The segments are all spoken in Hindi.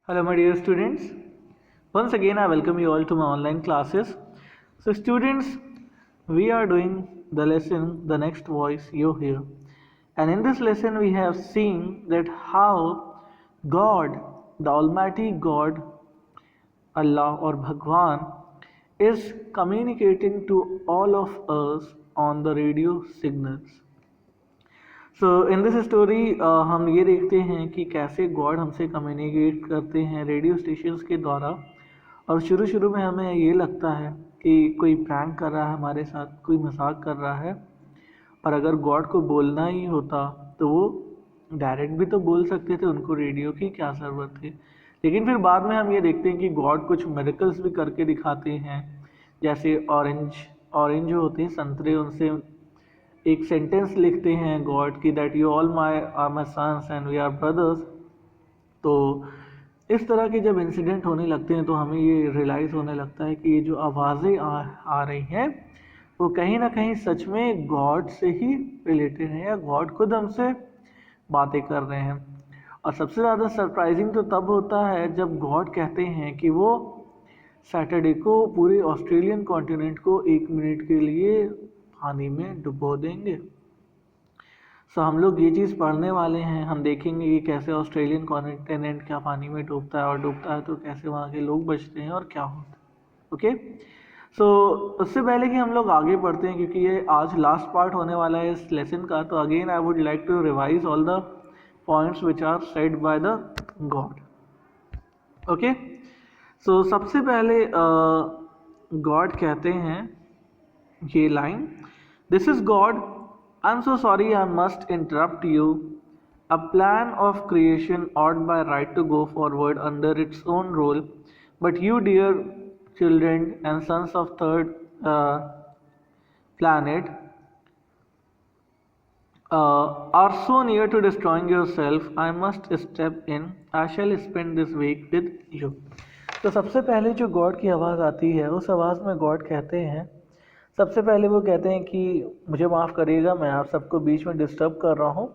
Hello, my dear students. Once again, I welcome you all to my online classes. So, students, we are doing the lesson, The Next Voice You Hear. And in this lesson, we have seen that how God, the Almighty God, Allah or Bhagwan, is communicating to all of us on the radio signals. So in this story हम ये देखते हैं कि कैसे गॉड हमसे कम्युनिकेट करते हैं रेडियो स्टेशंस के द्वारा। और शुरू शुरू में हमें ये लगता है कि कोई प्रैंक कर रहा है हमारे साथ, कोई मजाक कर रहा है। और अगर गॉड को बोलना ही होता तो वो डायरेक्ट भी तो बोल सकते थे, उनको रेडियो की क्या ज़रूरत थी। लेकिन फिर बाद में हम ये देखते हैं कि गॉड कुछ मिरेकल्स भी करके दिखाते हैं। जैसे ऑरेंज ऑरेंज जो होते हैं संतरे, उनसे एक सेंटेंस लिखते हैं गॉड की, that you all my sons and we are brothers. तो इस तरह के जब इंसिडेंट होने लगते हैं तो हमें ये रियलाइज़ होने लगता है कि ये जो आवाज़ें आ रही हैं वो कहीं ना कहीं सच में गॉड से ही रिलेटेड है, या गॉड खुद हमसे बातें कर रहे हैं। और सबसे ज़्यादा सरप्राइजिंग तो तब होता है जब गॉड कहते हैं कि वो सैटरडे को पूरे ऑस्ट्रेलियन कॉन्टिनेंट को 1 मिनट के लिए पानी में डुबो देंगे। सो हम लोग ये चीज़ पढ़ने वाले हैं, हम देखेंगे कि कैसे ऑस्ट्रेलियन कॉन्टिनेंट क्या पानी में डूबता है, और डूबता है तो कैसे वहाँ के लोग बचते हैं और क्या होता है। ओके, सो उससे पहले कि हम लोग आगे बढ़ते हैं, क्योंकि ये आज लास्ट पार्ट होने वाला है इस लेसन का, तो again I would like to revise all the points which are said by the God. Okay, so सबसे पहले गॉड कहते हैं ये लाइन, this is God, I'm so sorry I must interrupt you. A plan of creation ought by right to go forward under its own rule, but you, dear children and sons of third planet, are so near to destroying yourself. I must step in. I shall spend this week with you. तो सबसे पहले जो गॉड की आवाज़ आती है, उस आवाज़ में गॉड कहते हैं, सबसे पहले वो कहते हैं कि मुझे माफ़ करिएगा, मैं आप सबको बीच में डिस्टर्ब कर रहा हूँ।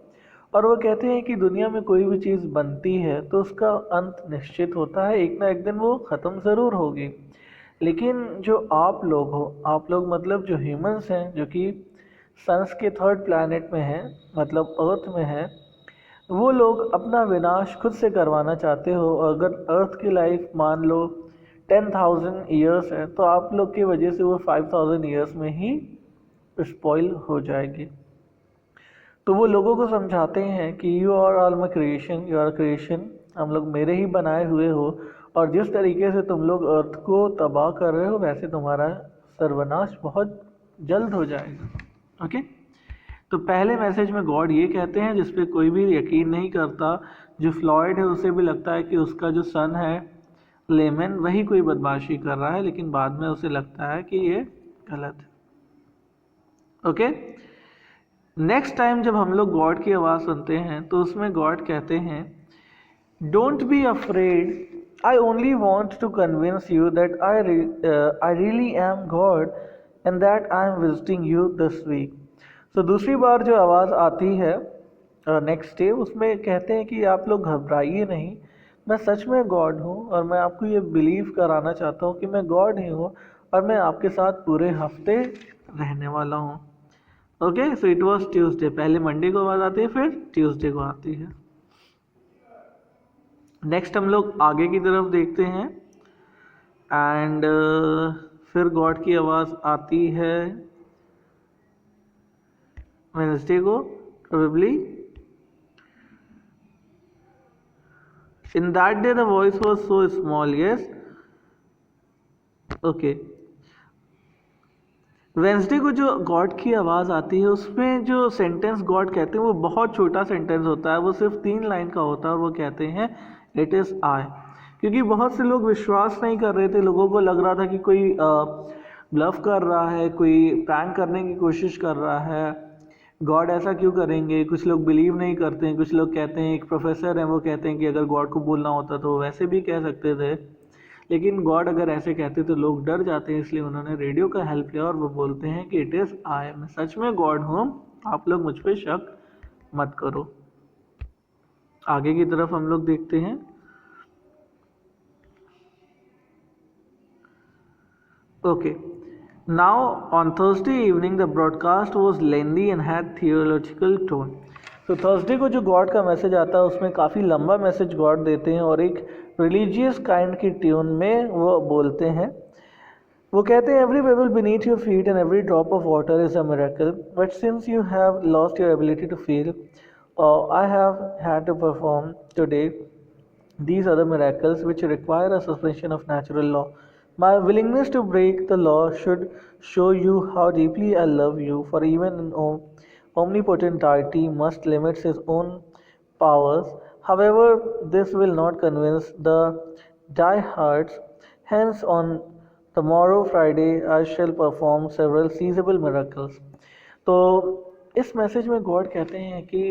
और वो कहते हैं कि दुनिया में कोई भी चीज़ बनती है तो उसका अंत निश्चित होता है, एक ना एक दिन वो ख़त्म ज़रूर होगी। लेकिन जो आप लोग हो, आप लोग मतलब जो ह्यूमंस हैं, जो कि सन्स के थर्ड प्लैनेट में हैं, मतलब अर्थ में हैं, वो लोग अपना विनाश खुद से करवाना चाहते हो। अगर अर्थ की लाइफ मान लो 10,000 ईयर्स है, तो आप लोग की वजह से वो 5,000 ईयर्स में ही स्पॉइल हो जाएगी। तो वो लोगों को समझाते हैं कि you are all my creation, you are creation, हम लोग मेरे ही बनाए हुए हो, और जिस तरीके से तुम लोग अर्थ को तबाह कर रहे हो वैसे तुम्हारा सर्वनाश बहुत जल्द हो जाएगा। ओके, तो पहले मैसेज में गॉड ये कहते हैं, जिस पे कोई भी यकीन नहीं करता। जो फ्लॉयड है उसे भी लगता है कि उसका जो सन है लेमन, वही कोई बदमाशी कर रहा है, लेकिन बाद में उसे लगता है कि ये गलत है। ओके, नेक्स्ट टाइम जब हम लोग गॉड की आवाज़ सुनते हैं तो उसमें गॉड कहते हैं, don't be afraid, I only want to convince you that I really am God and that I am visiting you this week. तो दूसरी बार जो आवाज़ आती है नेक्स्ट डे, उसमें कहते हैं कि आप लोग घबराइए नहीं, मैं सच में गॉड हूँ, और मैं आपको ये बिलीव कराना चाहता हूँ कि मैं गॉड ही हूँ, और मैं आपके साथ पूरे हफ्ते रहने वाला हूँ। Okay, so it was Tuesday, पहले मंडे को आवाज़ आती है, फिर ट्यूसडे को आती है। नेक्स्ट हम लोग आगे की तरफ देखते हैं, एंड फिर गॉड की आवाज़ आती है वेडनेसडे को, probably. In that day the voice was so small, yes. Okay. Wednesday को जो गॉड की आवाज़ आती है उसमें जो सेंटेंस गॉड कहते हैं वो बहुत छोटा सेंटेंस होता है, वो सिर्फ 3 लाइन का होता है, और वो कहते हैं इट इज़ आई। क्योंकि बहुत से लोग विश्वास नहीं कर रहे थे, लोगों को लग रहा था कि कोई ब्लफ कर रहा है, कोई प्रैंक करने की कोशिश कर रहा है, गॉड ऐसा क्यों करेंगे। कुछ लोग बिलीव नहीं करते हैं, कुछ लोग कहते हैं, एक प्रोफेसर हैं वो कहते हैं कि अगर गॉड को बोलना होता तो वैसे भी कह सकते थे, लेकिन गॉड अगर ऐसे कहते तो लोग डर जाते हैं, इसलिए उन्होंने रेडियो का हेल्प लिया और वो बोलते हैं कि इट इज़ आई, मैं सच में गॉड हूँ, आप लोग मुझ पर शक मत करो। आगे की तरफ हम लोग देखते हैं, Okay. Now, on Thursday evening, the broadcast was lengthy and had theological tone. तो थर्सडे को जो गॉड का मैसेज आता है उसमें काफ़ी लंबा मैसेज गॉड देते हैं और एक रिलीजियस काइंड की ट्यून में वो बोलते हैं. वो कहते हैं every pebble beneath your feet and every drop of water is a miracle. But since you have lost your ability to feel, I have had to perform today these other miracles which require a suspension of natural law. My willingness to break the law should show you how deeply I love you, for even an omnipotent deity must limit his own powers. However, this will not convince the diehards. Hence, on tomorrow, Friday, I shall perform several seizable miracles. तो इस मैसेज में गॉड कहते हैं कि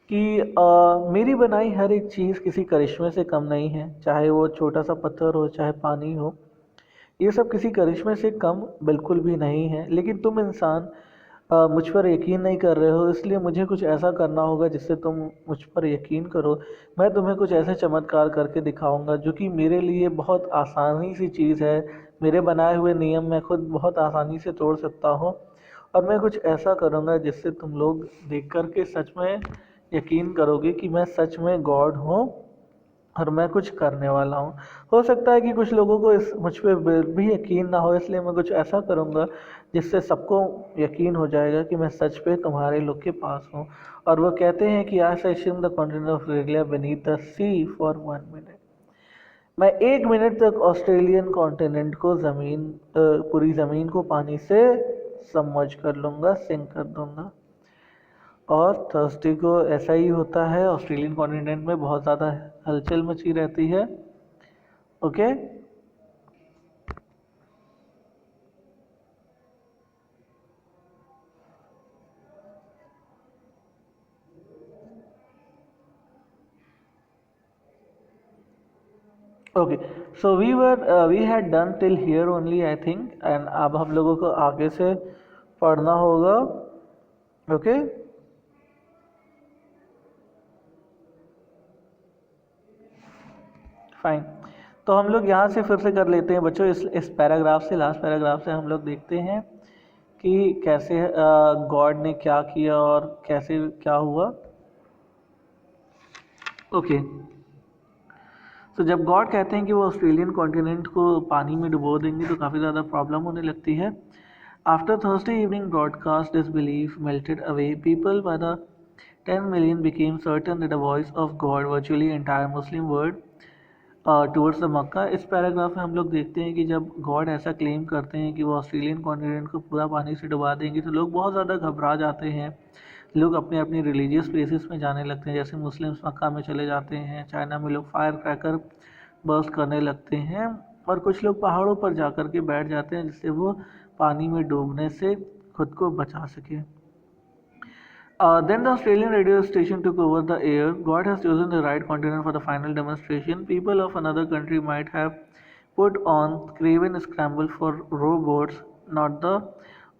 मेरी बनाई हर एक चीज़ किसी करिश्मे से कम नहीं है, चाहे वो छोटा सा पत्थर हो चाहे पानी हो. ये सब किसी करिश्मे से कम बिल्कुल भी नहीं है. लेकिन तुम इंसान मुझ पर यकीन नहीं कर रहे हो, इसलिए मुझे कुछ ऐसा करना होगा जिससे तुम मुझ पर यकीन करो. मैं तुम्हें कुछ ऐसे चमत्कार करके दिखाऊंगा जो कि मेरे लिए बहुत आसानी सी चीज़ है. मेरे बनाए हुए नियम मैं खुद बहुत आसानी से तोड़ सकता हूँ और मैं कुछ ऐसा करूँगा जिससे तुम लोग देख कर के सच में यकीन करोगे कि मैं सच में गॉड हूँ और मैं कुछ करने वाला हूँ. हो सकता है कि कुछ लोगों को इस मुझ पे भी यकीन ना हो, इसलिए मैं कुछ ऐसा करूँगा जिससे सबको यकीन हो जाएगा कि मैं सच पे तुम्हारे लोग के पास हूँ. और वो कहते हैं कि आज session the continent of Australia beneath the sea for 1 minute. मैं 1 मिनट तक ऑस्ट्रेलियन कॉन्टिनेंट को पूरी ज़मीन को पानी से सबमर्ज कर लूँगा, सिंक कर दूँगा. और थर्सडे को ऐसा ही होता है. ऑस्ट्रेलियन कॉन्टिनेंट में बहुत ज़्यादा हलचल मची रहती है. Okay. Okay, so we had done till here only I think. And अब हम लोगों को आगे से पढ़ना होगा. ओके. फाइन. तो हम लोग यहाँ से फिर से कर लेते हैं बच्चों. इस पैराग्राफ से, लास्ट पैराग्राफ से हम लोग देखते हैं कि कैसे गॉड ने क्या किया और कैसे क्या हुआ. ओके. तो जब गॉड कहते हैं कि वो ऑस्ट्रेलियन कॉन्टिनेंट को पानी में डुबो देंगे तो काफ़ी ज़्यादा प्रॉब्लम होने लगती है. After Thursday evening broadcast this belief melted away. People by the 10 million became certain that the voice of God virtually entire Muslim world towards the Mecca. इस पैराग्राफ में हम लोग देखते हैं कि जब गॉड ऐसा क्लेम करते हैं कि वो ऑस्ट्रेलियन कॉन्टिनेंट को पूरा पानी से डुबा देंगे तो लोग बहुत ज़्यादा घबरा जाते हैं. लोग अपने अपने रिलीजियस प्लेसेस में जाने लगते हैं. जैसे मुस्लिम्स मक्का में चले जाते हैं, चाइना में लोग फायर क्रैकर बर्स्ट करने लगते हैं और कुछ लोग पहाड़ों पर जा कर के बैठ जाते हैं जिससे वो पानी में डूबने से खुद को बचा सके. Then the Australian radio station took over the air. God has chosen the right continent for the final demonstration. People of another country might have put on craven scramble for rowboats, not the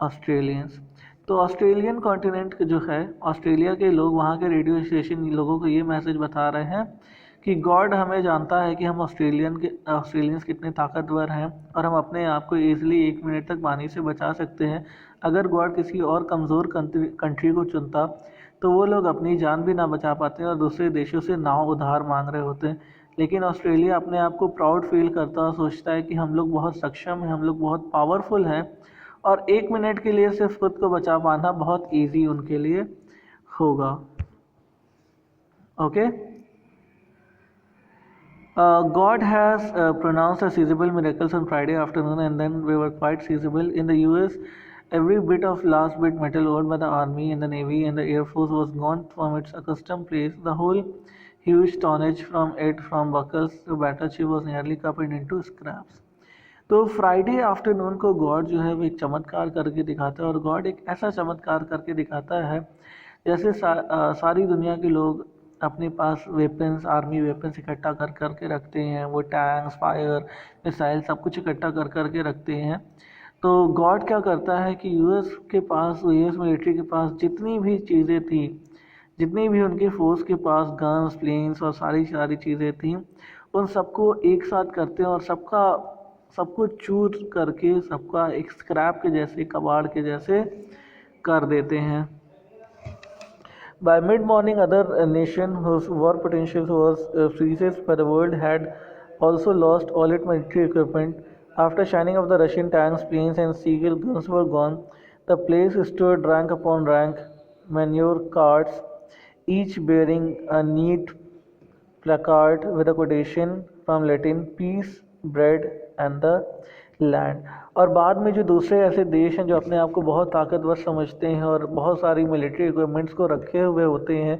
Australians. तो ऑस्ट्रेलियन कॉन्टिनेंट जो है, ऑस्ट्रेलिया के लोग वहाँ के रेडियो स्टेशन लोगों को ये मैसेज बता रहे हैं कि गॉड हमें जानता है कि हम ऑस्ट्रेलियंस कितने ताकतवर हैं और हम अपने आप को ईजिली 1 मिनट तक पानी से बचा सकते हैं. अगर गॉड किसी और कमज़ोर कंट्री को चुनता तो वो लोग अपनी जान भी ना बचा पाते और दूसरे देशों से नाव उधार मांग रहे होते. लेकिन ऑस्ट्रेलिया अपने आप को प्राउड फील करता और सोचता है कि हम लोग बहुत सक्षम हैं, हम लोग बहुत पावरफुल हैं और 1 मिनट के लिए सिर्फ खुद को बचा पाना बहुत ईजी उनके लिए होगा. Okay. God has pronounced as seizable miracles on Friday afternoon, and then we were quite seizable. In the US, every bit of last bit metal owned by the Army and the Navy and the Air Force was gone from its accustomed place. The whole huge tonnage from buckles to battleship was nearly covered into scraps. तो फ्राइडे आफ्टरनून को गॉड जो है वो एक चमत्कार करके दिखाता है और गॉड एक ऐसा चमत्कार करके दिखाता है जैसे सारी दुनिया के लोग अपने पास वेपन्स, आर्मी वेपन्स इकट्ठा कर कर के रखते हैं. वो टैंक्स, फायर, मिसाइल सब कुछ इकट्ठा कर कर के रखते हैं. तो गॉड क्या करता है कि यूएस मिलिट्री के पास जितनी भी चीज़ें थी, जितनी भी उनके फोर्स के पास गन्स, प्लेन्स और सारी चीज़ें थी, उन सबको एक साथ करते हैं और सबका सबको चूर करके सबका एक स्क्रैप के जैसे, कबाड़ के जैसे कर देते हैं. By mid-morning, other nation whose war potential was freezes by the world had also lost all its military equipment. After shining of the Russian tanks, planes, and Seagull guns were gone, the place stood rank upon rank, manure carts, each bearing a neat placard with a quotation from Latin peace, bread and the land. और बाद में जो दूसरे ऐसे देश हैं जो अपने आप को बहुत ताकतवर समझते हैं और बहुत सारी मिलिट्री इक्विपमेंट्स को रखे हुए होते हैं,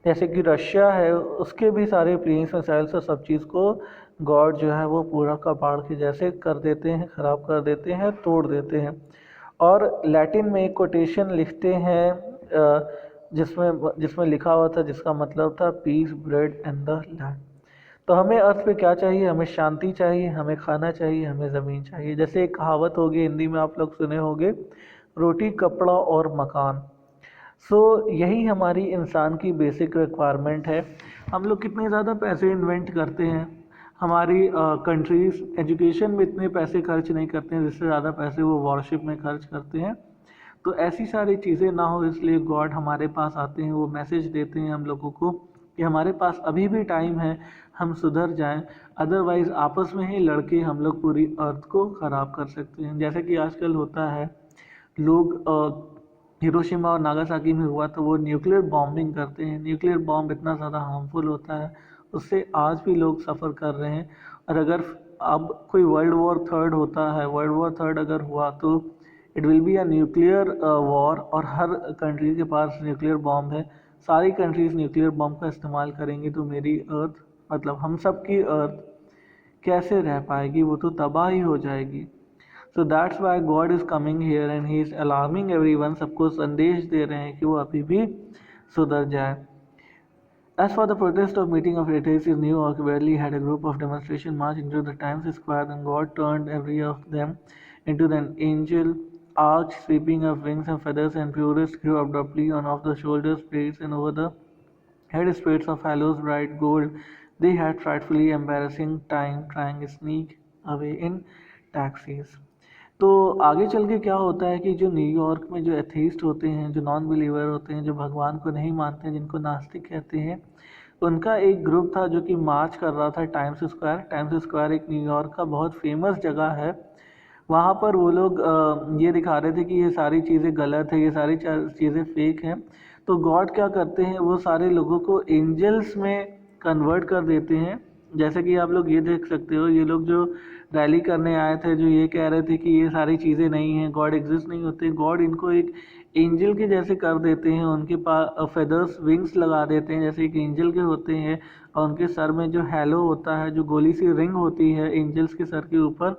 जैसे कि रशिया है, उसके भी सारे प्लेन्स मिसाइल्स और सब चीज़ को गॉड जो है वो पूरा कबाड़ के जैसे कर देते हैं, ख़राब कर देते हैं, तोड़ देते हैं. और लैटिन में एक कोटेशन लिखते हैं जिसमें जिसमें लिखा हुआ था, जिसका मतलब था peace, bread and the land. तो हमें अर्थ पे क्या चाहिए? हमें शांति चाहिए, हमें खाना चाहिए, हमें ज़मीन चाहिए. जैसे एक कहावत होगी, हिंदी में आप लोग सुने होंगे, रोटी, कपड़ा और मकान. यही हमारी इंसान की बेसिक रिक्वायरमेंट है. हम लोग कितने ज़्यादा पैसे इन्वेंट करते हैं, हमारी कंट्रीज़ एजुकेशन में इतने पैसे खर्च नहीं करते हैं, जिससे ज़्यादा पैसे वो वॉरशिप में खर्च करते हैं. तो ऐसी सारी चीज़ें ना हो, इसलिए गॉड हमारे पास आते हैं, वो मैसेज देते हैं हम लोगों को कि हमारे पास अभी भी टाइम है, हम सुधर जाएं, अदरवाइज़ आपस में ही लड़के हम लोग पूरी अर्थ को ख़राब कर सकते हैं. जैसे कि आजकल होता है, लोग हिरोशिमा और नागासाकी में हुआ तो वो न्यूक्लियर बॉम्बिंग करते हैं. न्यूक्लियर बॉम्ब इतना ज़्यादा हार्मफुल होता है, उससे आज भी लोग सफ़र कर रहे हैं. और अगर अब कोई वर्ल्ड वॉर थर्ड होता है, वर्ल्ड वॉर थर्ड अगर हुआ तो it will be a nuclear war, और हर कंट्री के पास न्यूक्लियर बॉम्ब है. सारी कंट्रीज़ न्यूक्लियर बॉम्ब का इस्तेमाल करेंगी तो मेरी अर्थ, मतलब हम सब की अर्थ कैसे रह पाएगी? वो तो तबाह ही हो जाएगी. So that's why God is coming here and he is alarming everyone. सबको संदेश दे रहे हैं कि वो अभी भी सुधर जाए. As for the protest of meeting of atheists in New York, barely had a group of demonstration march into the Times Square, and God turned every of them into an angel arch sweeping of wings and feathers, and purists grew abruptly on off the shoulders, plates, and over the head sprays of haloes bright gold. They had frightfully embarrassing time trying to sneak away in taxis. तो आगे चल के क्या होता है कि जो न्यूयॉर्क में जो एथीस्ट होते हैं, जो नॉन बिलीवर होते हैं, जो भगवान को नहीं मानते हैं, जिनको नास्तिक कहते हैं, उनका एक ग्रुप था जो कि मार्च कर रहा था टाइम्स स्क्वायर. टाइम्स स्क्वायर एक न्यूयॉर्क का बहुत फेमस जगह है. वहाँ पर वो लोग ये दिखा रहे थे कि ये सारी चीज़ें गलत है, ये सारी चीज़ें फेक हैं. तो गॉड क्या करते हैं, वो सारे लोगों को एंजल्स में कन्वर्ट कर देते हैं. जैसे कि आप लोग ये देख सकते हो, ये लोग जो रैली करने आए थे, जो ये कह रहे थे कि ये सारी चीज़ें नहीं हैं, गॉड एग्जिस्ट नहीं होते, गॉड इनको एक एंजल के जैसे कर देते हैं. उनके पास फेदर्स, विंग्स लगा देते हैं जैसे एक एंजल के होते हैं, और उनके सर में जो हैलो होता है, जो गोली सी रिंग होती है एंजल्स के सर के ऊपर,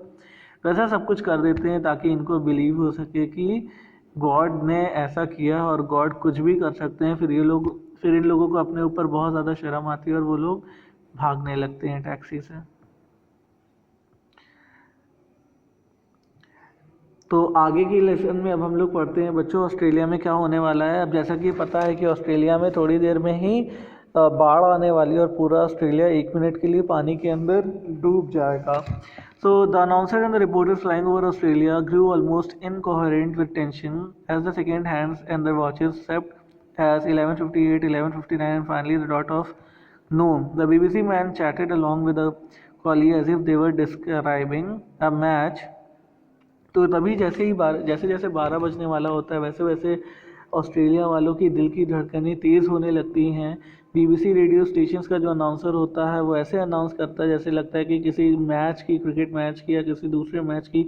वैसा सब कुछ कर देते हैं ताकि इनको बिलीव हो सके कि गॉड ने ऐसा किया और गॉड कुछ भी कर सकते हैं. फिर इन लोगों को अपने ऊपर बहुत ज़्यादा शर्म आती है और वो लोग भागने लगते हैं टैक्सी से. तो आगे की लेसन में अब हम लोग पढ़ते हैं बच्चों, ऑस्ट्रेलिया में क्या होने वाला है. अब जैसा कि पता है कि ऑस्ट्रेलिया में थोड़ी देर में ही बाढ़ आने वाली है और पूरा ऑस्ट्रेलिया 1 मिनट के लिए पानी के अंदर डूब जाएगा. So the announcer and the reporters flying over Australia grew almost incoherent with tension as the second hands and their watches stepped as 11:58, 11:59 and finally the dot of noon. The BBC man chatted along with the collie as if they were describing a match. तो तभी जैसे जैसे 12 बजने वाला होता है, वैसे वैसे ऑस्ट्रेलिया वालों की दिल की धड़कनें तेज़ होने लगती हैं. बीबीसी रेडियो स्टेशंस का जो अनाउंसर होता है वो ऐसे अनाउंस करता है जैसे लगता है कि किसी मैच की, क्रिकेट मैच की या किसी दूसरे मैच की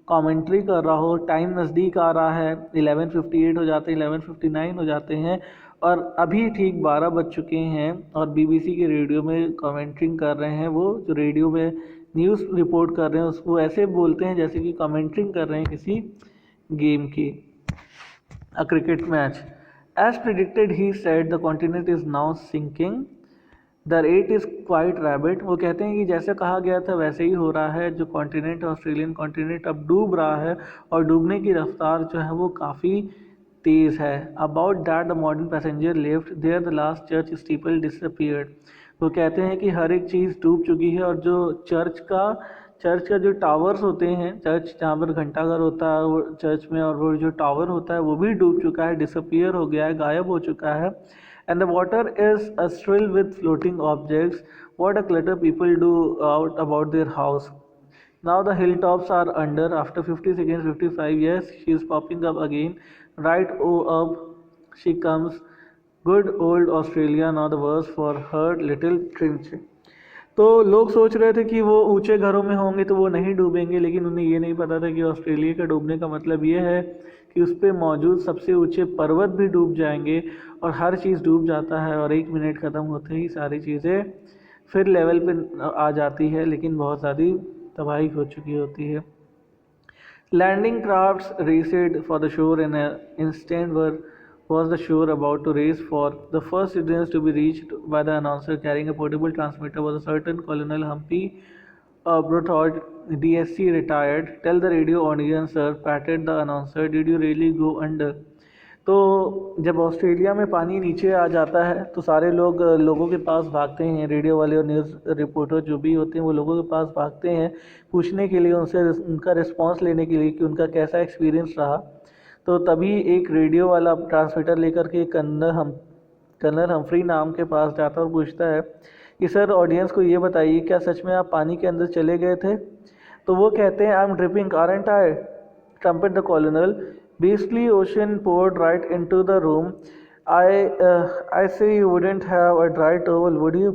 कमेंट्री कर रहा हो. टाइम नज़दीक आ रहा है, 11:58 हो जाते हैं, 11:59 हो जाते हैं और अभी ठीक 12 बज चुके हैं और बीबीसी के रेडियो में कमेंट्री कर रहे हैं. वो जो रेडियो में न्यूज़ रिपोर्ट कर रहे हैं उसको ऐसे बोलते हैं जैसे कि कमेंट्री कर रहे हैं किसी गेम की, a cricket match. As predicted, he said, the continent is now sinking. The rate is quite rapid. वो कहते हैं कि जैसे कहा गया था वैसे ही हो रहा है. जो कॉन्टिनेंट, ऑस्ट्रेलियन कॉन्टिनेंट अब डूब रहा है और डूबने की रफ्तार जो है वो काफ़ी तेज़ है. About that, the modern passenger left there. The last church steeple disappeared. वो कहते हैं कि हर एक चीज़ डूब चुकी है और जो चर्च का चर्च का जो टावर्स होते हैं, चर्च जहाँ पर घंटाघर होता है वो चर्च में, और वो जो टावर होता है वो भी डूब चुका है, डिसअपियर हो गया है, गायब हो चुका है. And the water is astrew with floating objects. What a clutter people do out about their house. Now the hilltops are under. After 50 seconds, 55. Yes, she is popping up again. Right, oh up she comes. Good old Australia. Now the verse for her little trench. तो लोग सोच रहे थे कि वो ऊंचे घरों में होंगे तो वो नहीं डूबेंगे, लेकिन उन्हें ये नहीं पता था कि ऑस्ट्रेलिया का डूबने का मतलब ये है कि उस पर मौजूद सबसे ऊंचे पर्वत भी डूब जाएंगे, और हर चीज़ डूब जाता है, और 1 मिनट ख़त्म होते ही सारी चीज़ें फिर लेवल पे आ जाती है, लेकिन बहुत सारी तबाही हो चुकी होती है. Landing crafts raced for the shore in instant was the shore about to race for the first citizens to be reached by the announcer carrying a portable transmitter was a certain Colonel Humphrey Brothard, DSC retired. Tell the radio audience, sir, patted the announcer, did you really go under? तो जब ऑस्ट्रेलिया में पानी नीचे आ जाता है तो सारे लोग लोगों के पास भागते हैं, रेडियो वाले और न्यूज़ रिपोर्टर जो भी होते हैं वो लोगों के पास भागते हैं पूछने के लिए, उनसे उनका रिस्पांस लेने के लिए कि उनका कैसा एक्सपीरियंस रहा. तो तभी एक रेडियो वाला ट्रांसमीटर लेकर के कर्नल हम्फ्री नाम के पास जाता है और पूछता है कि सर ऑडियंस को ये बताइए, क्या सच में आप पानी के अंदर चले गए थे? तो वो कहते हैं, I am dripping aren't I, trumpet the कॉलोनल. Beastly ocean poured right into the room. I say you wouldn't have a dry towel, would you?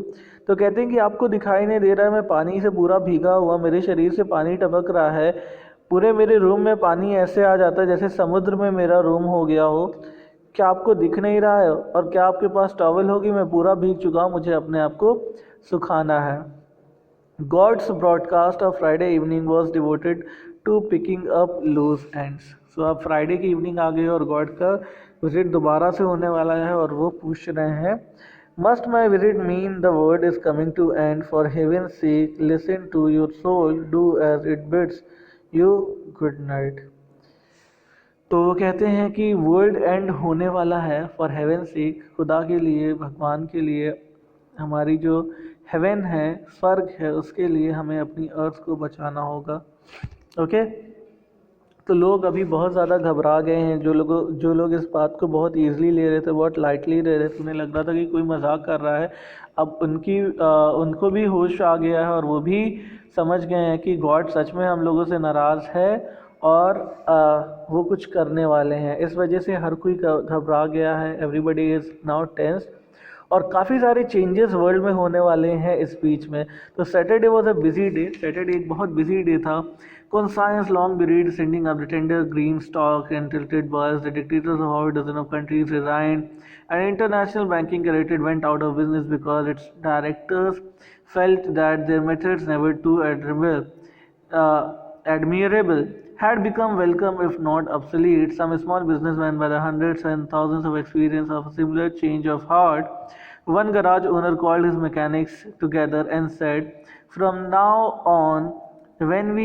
तो कहते हैं कि आपको दिखाई नहीं दे रहा है, मैं पानी से पूरा भीगा हुआ, मेरे शरीर से पानी टपक रहा है, पूरे मेरे रूम में पानी ऐसे आ जाता है जैसे समुद्र में मेरा रूम हो गया हो. क्या आपको दिख नहीं रहा है? और क्या आपके पास टॉवल होगी? मैं पूरा भीग चुका हूँ, मुझे अपने आप को सुखाना है. God's broadcast of Friday evening was devoted to picking up loose ends. सो अब फ्राइडे की इवनिंग आ गई और गॉड का विजिट दोबारा से होने वाला है, और वो पूछ रहे हैं, must my visit mean the world is coming to end, for heaven sake listen to your soul, do as it bids you, good night. तो वो कहते हैं कि वर्ल्ड एंड होने वाला है, फॉर हेवन सेक, खुदा के लिए, भगवान के लिए, हमारी जो हेवन है, स्वर्ग है, उसके लिए हमें अपनी अर्थ को बचाना होगा. ओके तो लोग अभी बहुत ज़्यादा घबरा गए हैं. जो लोग इस बात को बहुत ईजिली ले रहे थे, बहुत लाइटली ले रहे थे, उन्हें लग रहा था कि कोई मजाक कर रहा है, अब उनको भी होश आ गया है और वो भी समझ गए हैं कि गॉड सच में हम लोगों से नाराज़ है और वो कुछ करने वाले हैं. इस वजह से हर कोई घबरा गया है. एवरीबडी इज़ नाउ टेंस्ड, और काफ़ी सारे चेंजेस वर्ल्ड में होने वाले हैं इस बीच में. तो Saturday was a busy day. Saturday एक बहुत बिजी डे था. Conscience long buried, sending up the tender green stalk and tilted bars. The dictators of half a dozen of countries resigned, and international banking credit went out of business because its directors felt that their methods, never too admirable, had become welcome if not obsolete. Some small businessmen by the hundreds and thousands of experience of a similar change of heart. One garage owner called his mechanics together and said, from now on, when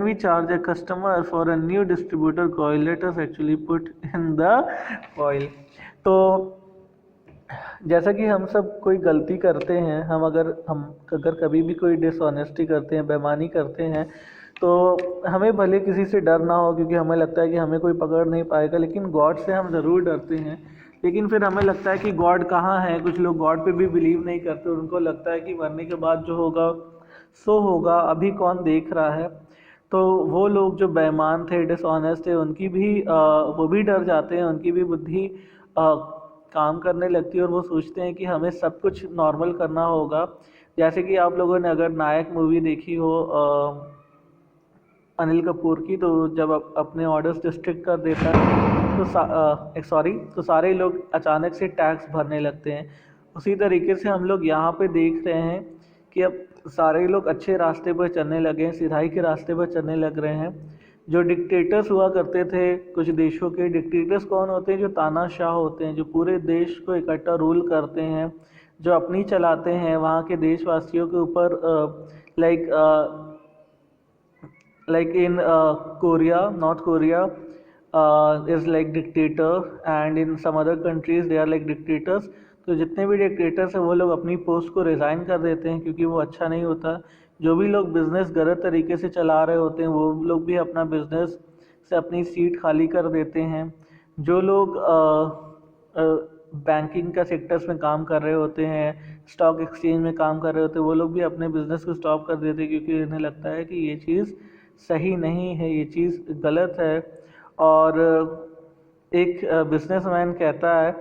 we charge a customer for a new distributor coil, let us actually put in the coil. तो जैसा कि हम सब कोई गलती करते हैं, हम अगर कभी भी कोई डिसऑनेस्टी करते हैं, बेईमानी करते हैं, तो हमें भले किसी से डर ना हो, क्योंकि हमें लगता है कि हमें कोई पकड़ नहीं पाएगा, लेकिन गॉड से हम ज़रूर डरते हैं. लेकिन फिर हमें लगता है कि गॉड कहाँ है. कुछ लोग गॉड पे भी बिलीव नहीं करते, उनको लगता है कि मरने के बाद जो होगा सो होगा, अभी कौन देख रहा है. तो वो लोग जो बेईमान थे, डिसऑनेस्ट थे, वो भी डर जाते हैं, उनकी भी बुद्धि काम करने लगती है और वो सोचते हैं कि हमें सब कुछ नॉर्मल करना होगा. जैसे कि आप लोगों ने अगर नायक मूवी देखी हो अनिल कपूर की, तो जब अपने ऑर्डर्स डिस्ट्रिक्ट कर देता है तो सारे लोग अचानक से टैक्स भरने लगते हैं. उसी तरीके से हम लोग यहाँ पे देख रहे हैं कि अब सारे लोग अच्छे रास्ते पर चलने लगे हैं, सिधाई के रास्ते पर चलने लग रहे हैं. जो डिक्टेटर्स हुआ करते थे कुछ देशों के, डिक्टेटर्स कौन होते हैं? जो तानाशाह होते हैं, जो पूरे देश को इकट्ठा रूल करते हैं, जो अपनी चलाते हैं वहाँ के देशवासियों के ऊपर. like in Korea, North Korea is like dictator, and in some other countries they are like dictators. तो जितने भी डिक्टेटर्स हैं वो लोग अपनी पोस्ट को रिज़ाइन कर देते हैं, क्योंकि वो अच्छा नहीं होता, जो भी लोग बिजनेस गलत तरीके से चला रहे होते हैं वो लोग भी अपना बिजनेस से अपनी सीट खाली कर देते हैं। जो लोग बैंकिंग का सेक्टर्स में काम कर रहे होते हैं, स्टॉक एक्सचेंज में काम कर रहे होते हैं, वो लोग भी अपने बिजनेस को स्टॉप कर देते हैं क्योंकि उन्हें लगता है कि ये चीज़ सही नहीं है, ये चीज़ गलत है। और एक बिजनेसमैन कहता है,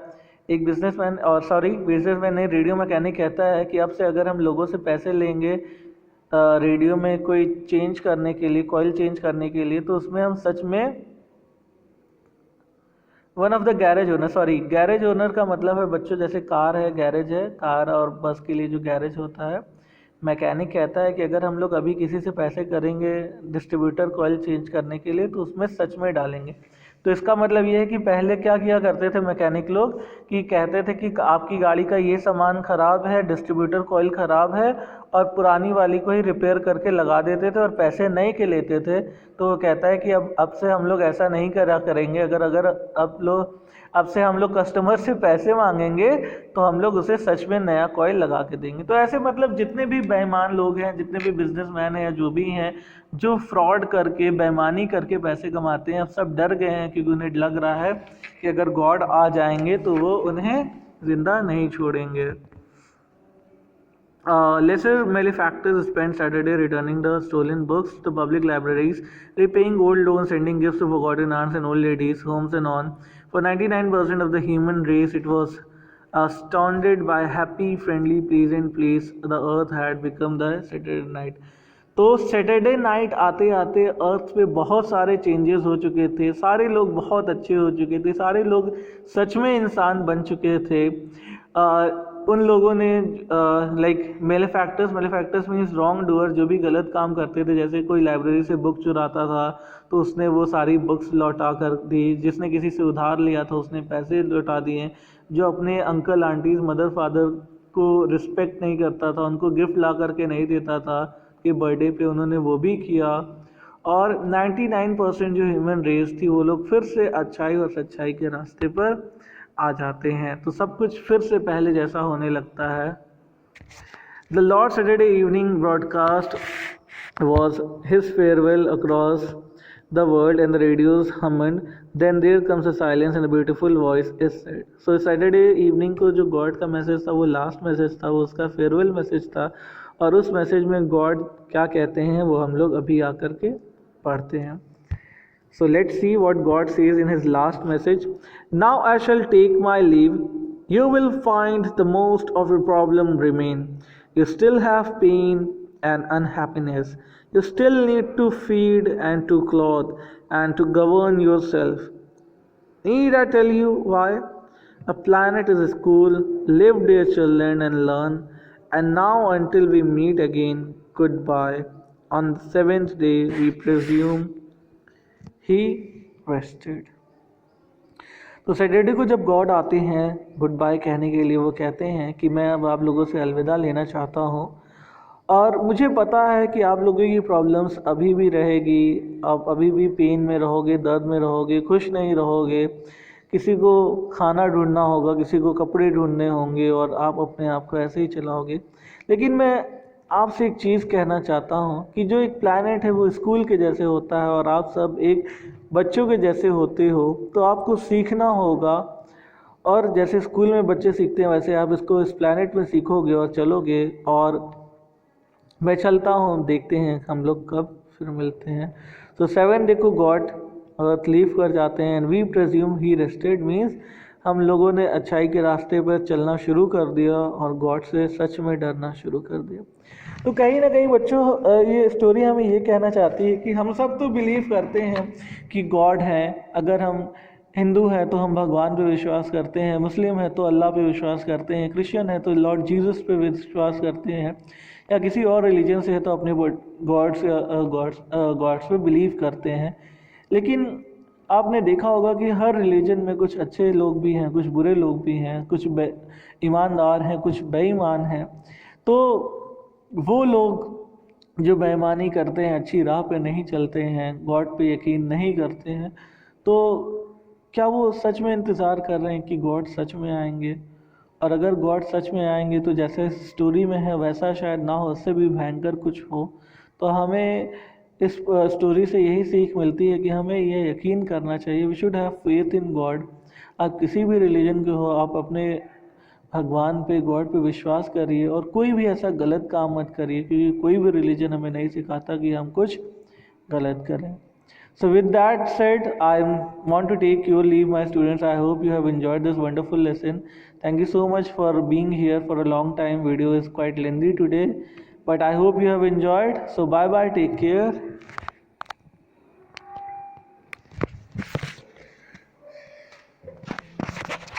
एक बिजनेसमैन और सॉरी बिजनेसमैन नहीं, रेडियो मैकेनिक कहता है कि अब से अगर हम लोगों से पैसे लेंगे रेडियो में कोई चेंज करने के लिए, कॉइल चेंज करने के लिए, तो उसमें हम सच में one of the garage owner, sorry garage owner का मतलब है बच्चों जैसे कार है, गैरेज है, कार और बस के लिए जो गैरेज होता है। मैकेनिक कहता है कि अगर हम लोग अभी किसी से पैसे करेंगे डिस्ट्रीब्यूटर कॉइल चेंज करने के लिए तो उसमें सच में डालेंगे। तो इसका मतलब ये है कि पहले क्या किया करते थे मैकेनिक लोग कि कहते थे कि आपकी गाड़ी का ये सामान ख़राब है, डिस्ट्रीब्यूटर कॉइल ख़राब है, और पुरानी वाली को ही रिपेयर करके लगा देते थे और पैसे नए के लेते थे। तो वो कहता है कि अब से हम लोग ऐसा नहीं करा करेंगे। अगर अगर अब से हम लोग कस्टमर से पैसे मांगेंगे तो हम लोग उसे सच में नया कॉइल लगा के देंगे। तो ऐसे मतलब जितने भी बेईमान लोग हैं, जितने भी बिजनेसमैन हैं या जो भी हैं, जो फ्रॉड करके बेईमानी करके पैसे कमाते हैं, अब सब डर गए हैं क्योंकि उन्हें लग रहा है कि अगर गॉड आ जाएंगे तो वो उन्हें जिंदा नहीं छोड़ेंगे। Lesser malefactors spent Saturday returning the stolen books to public libraries, repaying old loans, sending gifts to forgotten aunts and old ladies' homes, and on. For 99% of the human race, it was astounded by happy, friendly, pleasant place. The earth had become the Saturday night. तो सैटरडे नाइट आते आते अर्थ पे बहुत सारे चेंजेस हो चुके थे, सारे लोग बहुत अच्छे हो चुके थे, सारे लोग सच में इंसान बन चुके थे। उन लोगों ने लाइक मेलेफैक्टर्स मीन्स रॉन्ग डूअर, जो भी गलत काम करते थे, जैसे कोई लाइब्रेरी से बुक चुराता था तो उसने वो सारी बुक्स लौटा कर दी, जिसने किसी से उधार लिया था उसने पैसे लौटा दिए, जो अपने अंकल आंटीज मदर फादर को रिस्पेक्ट नहीं करता था, उनको गिफ्ट ला करके नहीं देता था कि बर्थडे पे, उन्होंने वो भी किया। और 99% जो ह्यूमन रेस थी वो लोग फिर से अच्छाई और सच्चाई के रास्ते पर आ जाते हैं। तो सब कुछ फिर से पहले जैसा होने लगता है। The Lord Saturday evening broadcast was his farewell across the world and the radios hummed. Then there comes a silence and a beautiful voice is said. So Saturday evening को जो गॉड का मैसेज था वो लास्ट मैसेज था, वो उसका फेयरवेल मैसेज था, और उस मैसेज में गॉड क्या कहते हैं वो हम लोग अभी आकर के पढ़ते हैं। So let's see what God says in his last message. Now I shall take my leave. You will find the most of your problem remain. You still have pain and unhappiness. You still need to feed and to clothe and to govern yourself. Need I tell you why? A planet is a school. Live, dear children, and learn. And now, until we meet again, goodbye. On the seventh day, we presume he rested. तो सैटरडे को जब गॉड आते हैं गुड बाय कहने के लिए, वो कहते हैं कि मैं अब आप लोगों से अलविदा लेना चाहता हूँ, और मुझे पता है कि आप लोगों की प्रॉब्लम्स अभी भी रहेगी, आप अभी भी पेन में रहोगे, दर्द में रहोगे, खुश नहीं रहोगे, किसी को खाना ढूंढना होगा, किसी को कपड़े ढूंढने होंगे, और आप अपने आप को ऐसे ही चलाओगे। लेकिन मैं आपसे एक चीज़ कहना चाहता हूँ कि जो एक प्लैनेट है वो स्कूल के जैसे होता है और आप सब एक बच्चों के जैसे होते हो, तो आपको सीखना होगा, और जैसे स्कूल में बच्चे सीखते हैं वैसे आप इसको इस प्लैनेट में सीखोगे और चलोगे। और मैं चलता हूँ, देखते हैं हम लोग कब फिर मिलते हैं। तो 7 डे को गॉड अर्थ लीव कर जाते हैं, and we presume he rested, means हम लोगों ने अच्छाई के रास्ते पर चलना शुरू कर दिया और गॉड से सच में डरना शुरू कर दिया। तो कहीं ना कहीं बच्चों ये स्टोरी हमें ये कहना चाहती है कि हम सब तो बिलीव करते हैं कि गॉड है। अगर हम हिंदू हैं तो हम भगवान पे विश्वास करते हैं, मुस्लिम है तो अल्लाह पे विश्वास करते हैं, क्रिश्चियन है तो लॉर्ड जीसस पे विश्वास करते हैं, या किसी और रिलीजन से है तो अपने गॉड्स पे बिलीव करते हैं। लेकिन आपने देखा होगा कि हर रिलीजन में कुछ अच्छे लोग भी हैं, कुछ बुरे लोग भी हैं, कुछ ईमानदार हैं, कुछ बेईमान हैं। तो वो लोग जो बेईमानी करते हैं, अच्छी राह पे नहीं चलते हैं, गॉड पे यकीन नहीं करते हैं, तो क्या वो सच में इंतज़ार कर रहे हैं कि गॉड सच में आएंगे और अगर गॉड सच में आएंगे तो जैसे स्टोरी में है वैसा शायद ना हो, उससे भी भयंकर कुछ हो। तो हमें इस स्टोरी से यही सीख मिलती है कि हमें ये यकीन करना चाहिए, we should have faith in God. आप किसी भी रिलीजन के हो, आप अपने भगवान पे, गॉड पे विश्वास करिए और कोई भी ऐसा गलत काम मत करिए, क्योंकि कोई भी रिलीजन हमें नहीं सिखाता कि हम कुछ गलत करें। So with that said, I want to take your leave, my students. I hope you have enjoyed this wonderful lesson. Thank you so much for being here for a long time. Video is quite lengthy today, but I hope you have enjoyed. So bye bye, take care.